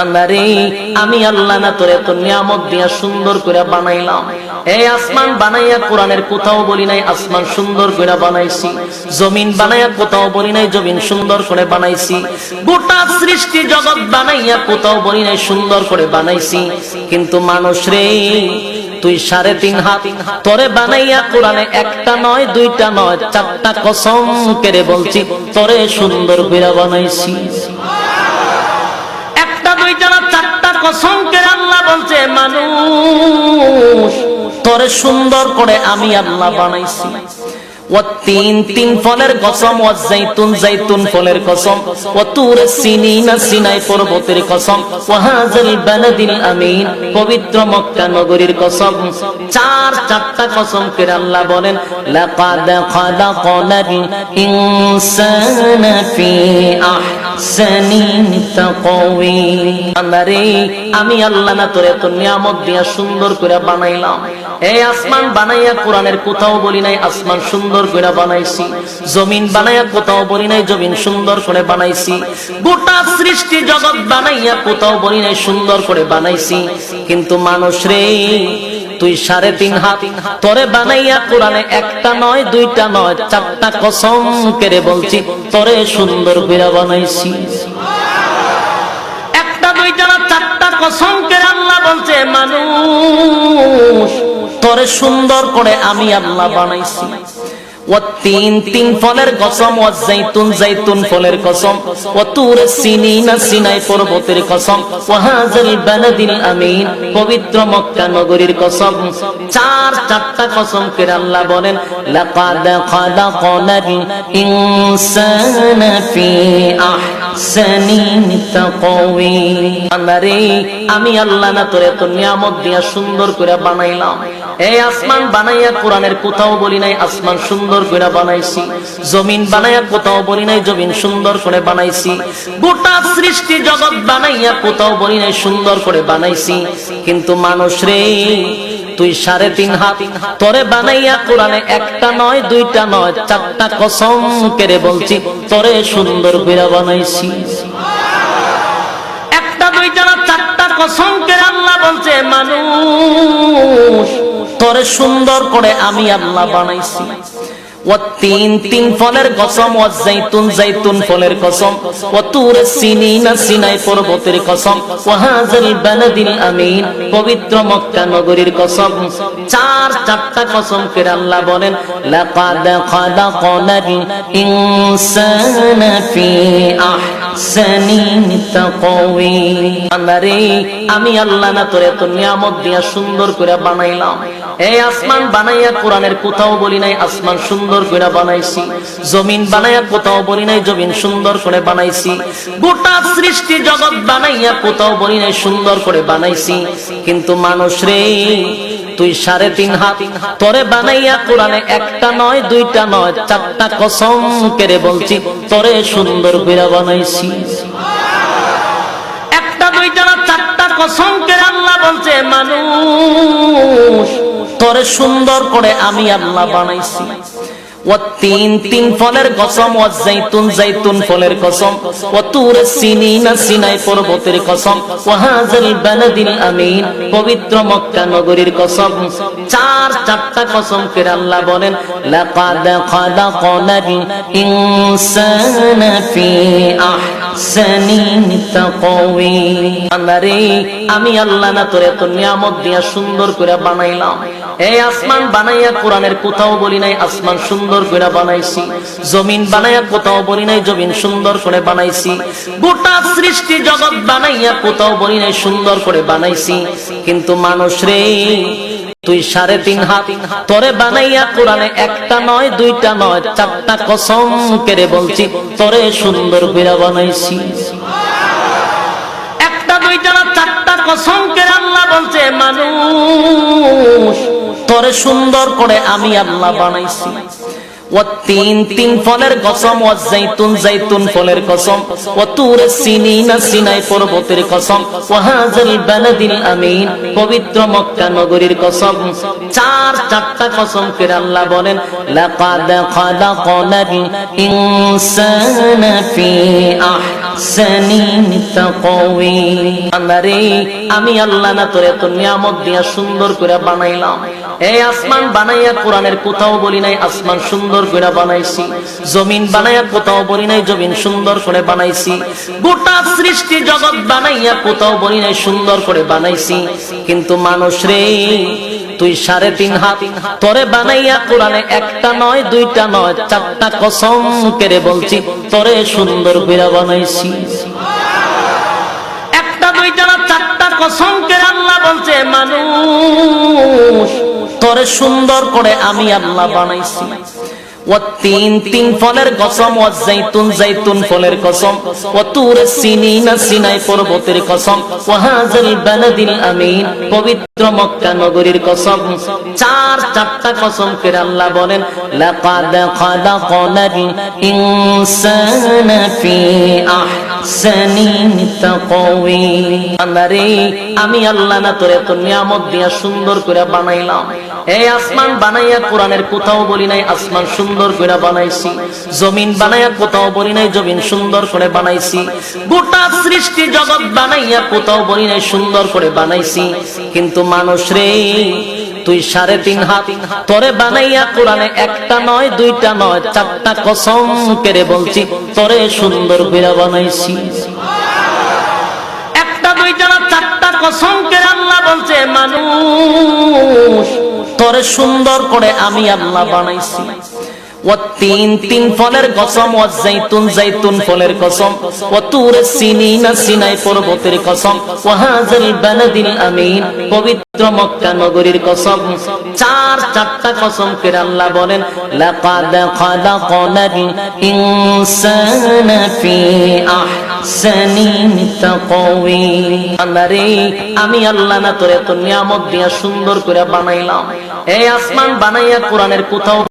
বান্দারে আমি আল্লাহ না তোরে এত নিয়ামত দিয়া সুন্দর করে বানাইলাম। এই আসমান বানাইয়া কোরআনের কোথাও বলি নাই আসমান সুন্দর করে বানাইছি, জমিন বানাইয়া কোথাও বলি নাই জমিন সুন্দর করে বানাইছি, গোটা সৃষ্টি জগৎ বানাইয়া কোথাও বলি নাই সুন্দর করে বানাইছি। কিন্তু মানুষ রে তুই 3.5 হাত তোরে বানাইয়া কোরআনে একটা নয় দুইটা নয় 4টা কসম করে বলছি তোরে সুন্দর করে বানাইছি। একটা দুইটা না 4টা কসম করে আল্লাহ বলছে মানুষ তোরে সুন্দর করে আমি আল্লাহ বানাইছি। তিন ফলের কসম, জাইতুন ফলের কসম, সিনাই পর্বতের কসম, বালাদিল আমিন পবিত্র মক্কা নগরীর কসম। 4টা কসম করে আল্লাহ বলেন লাকাদ খালাকনাল ইনসানা ফি আহসানি তাকওয়িম। আমি আল্লাহ না তোরে এত নিয়ামত দিয়া সুন্দর করে বানাইলাম। এই আসমান বানাইয়া কোরআনের কোথাও বলি নাই আসমান সুন্দর করে বানাইছি, জমিন বানাইয়া কোথাও বলি নাই জমিন সুন্দর করে বানাইছি, গোটা সৃষ্টি জগৎ বানাইয়া কোথাও বলি নাই সুন্দর করে বানাইছি। কিন্তু মানুষ রে তুই 3.5 হাত তোরে বানাইয়া কোরআনে একটা নয় দুইটা নয় 4টা কসম করে বলছি তোরে সুন্দর করে বানাইছি। একটা দুইটা না 4টা কসম করে আল্লাহ বলছে মানুষ তোরে সুন্দর করে আমি আল্লাহ বানাইছি। তিন ফলের কসম, জাইতুন ফলের কসম, সিনাই পর্বতের কসম, বালাদিল আমিন পবিত্র মক্কা নগরীর কসম। 4টা কসম করে আল্লাহ বলেন লাকাদ খালাকনাল ইনসানা ফি আহসানি তাকওয়িম। আমি আল্লাহ না তোরে এত নিয়ামত দিয়া সুন্দর করে বানাইলাম। এই আসমান বানাইয়া কোরআনের কোথাও বলি নাই আসমান সুন্দর করে বানাইছি, জমিন বানাইয়া কোথাও বলি নাই জমিন সুন্দর করে বানাইছি, গোটা সৃষ্টি জগৎ বানাইয়া কোথাও বলি নাই সুন্দর করে বানাইছি। কিন্তু মানুষ রে তুই 3.5 হাত তোরে বানাইয়া কোরআনে একটা নয় দুইটা নয় 4টা কসম করে বলছি তোরে সুন্দর করে বানাইছি। একটা দুইটা না 4টা কসম করে আল্লাহ বলছে মানুষ তোরে সুন্দর করে আমি আল্লাহ বানাইছি। তিন ফলের কসম, জাইতুন ফলের কসম, সিনাই পর্বতের কসম, বালাদিল আমিন পবিত্র মক্কা নগরীর কসম। 4টা কসম করে আল্লাহ বলেন লাকাদ খালাকনাল ইনসানা ফি আহসানি তাকওয়িম। আমি আল্লাহ না তোরে এত নিয়ামত দিয়া সুন্দর করে বানাইলাম। এই আসমান বানাইয়া কোরআনের কোথাও বলি নাই আসমান সুন্দর করে বানাইছি, জমিন বানাইয়া কোথাও বলি নাই জমিন সুন্দর করে বানাইছি, গোটা সৃষ্টি জগৎ বানাইয়া কোথাও বলি নাই সুন্দর করে বানাইছি। কিন্তু মানুষ রে তুই 3.5 হাত তোরে বানাইয়া কোরআনে একটা নয় দুইটা নয় 4টা কসম করে বলছি তোরে সুন্দর করে বানাইছি। একটা দুইটা না 4টা কসম করে আল্লাহ বলছে মানুষ তোরে সুন্দর করে আমি আল্লাহ বানাইছি। তিন ফলের কসম, জাইতুন ফলের কসম, সিনাই পর্বতের কসম, বালাদিল আমিন পবিত্র মক্কা নগরীর কসম। 4টা কসম করে আল্লাহ বলেন লাকাদ খালাকনাল ইনসানা ফি আহসানি তাকওয়িম। আমি আল্লাহ না তোরে এত নিয়ামত দিয়া সুন্দর করে বানাইলাম। এই আসমান বানাইয়া কোরআনের কোথাও বলি নাই আসমান সুন্দর করে বানাইছি, জমিন বানাইয়া কোথাও বলি নাই জমিন সুন্দর করে বানাইছি, গোটা সৃষ্টি জগৎ বানাইয়া কোথাও বলি নাই সুন্দর করে বানাইছি। কিন্তু মানুষ রে তুই 3.5 হাত তোরে বানাইয়া কোরআনে একটা নয় দুইটা নয় 4টা কসম করে বলছি তোরে সুন্দর করে বানাইছি। একটা দুইটা না 4টা কসম করে আল্লাহ বলছে মানুষ তোরে সুন্দর করে আমি আল্লাহ বানাইছি। ওয়াত্তিন তিন ফলের কসম, ওয়াজাইতুন জাইতুন ফলের কসম, ওয়াতুর সিনিনা সিনাই পর্বতের কসম, ওয়াহাযাল বালাদিল আমিন পবিত্র মক্কা নগরীর কসম। চারটা কসম করে আল্লাহ বলেন লাকাদ খালাকনাল ইনসানা ফি আহসানি তাকওয়িম। আল্লাহরে আমি আল্লাহ না তোরে এত নিয়ামত দিয়া সুন্দর করে বানাইলাম। এই আসমান বানাইয়া কোরআনের কোথাও বলি নাই আসমান সুন্দর করে বানাইছি, জমিন বানাইয়া কোথাও বলি নাই জমিন সুন্দর করে বানাইছি, গোটা সৃষ্টি জগৎ বানাইয়া কোথাও বলি নাই সুন্দর করে বানাইছি। কিন্তু মানুষ রে তুই 3.5 হাত তোরে বানাইয়া কোরআনে একটা নয় দুইটা নয় চারটা কসম করে বলছি তোরে সুন্দর করে বানাইছি। একটা দুইটা না চারটা কসম করে আল্লাহ বলছে মানুষ তোরে সুন্দর করে আমি আল্লাহ বানাইছি। ওয়াত্তিন তিন ফলের কসম, ওয়াজাইতুন জাইতুন ফলের কসম, ওয়াতুর সিনিনা সিনাই পর্বতের কসম, ওয়াহাযাল বালাদিল আমিন পবিত্র মক্কা নগরীর কসম। চারটা কসম করে আল্লাহ বলেন লাকাদ খালাকনাল ইনসানা ফি আহসানি তাকওয়িম। আল্লাহরে আমি আল্লাহ না তোরে এত নিয়ামত দিয়া সুন্দর করে বানাইলাম। এই আসমান বানাইয়া কোরআনের কোথাও বলি নাই আসমান সুন্দর করে বানাইছি, জমিন বানাইয়া কোথাও বলি নাই জমিন সুন্দর করে বানাইছি, গোটা সৃষ্টি জগৎ বানাইয়া কোথাও বলি নাই সুন্দর করে বানাইছি। কিন্তু মানুষ রে তুই 3.5 হাত তোরে বানাইয়া কোরআনে একটা নয় দুইটা নয় চারটা কসম করে বলছি তোরে সুন্দর করে বানাইছি। একটা দুইটা না চারটা কসম করে আল্লাহ বলছে মানুষ তোরে সুন্দর করে আমি আল্লাহ বানাইছি। ওয়াত্তিন তিন ফলের কসম, ওয়াজাইতুন জাইতুন ফলের কসম, ওয়াতুর সিনিনা সিনাই পর্বতের কসম, ওয়াহাযাল বালাদিল আমিন পবিত্র মক্কা নগরীর কসম। চারটা কসম করে আল্লাহ বলেন লাকাদ খালাকনাল ইনসানা ফি আহসানি তাকওয়িম। আল্লাহরে আমি আল্লাহ না তোরে এত নিয়ামত দিয়া সুন্দর করে বানাইলাম। এই আসমান বানাইয়া কোরআনের কোথাও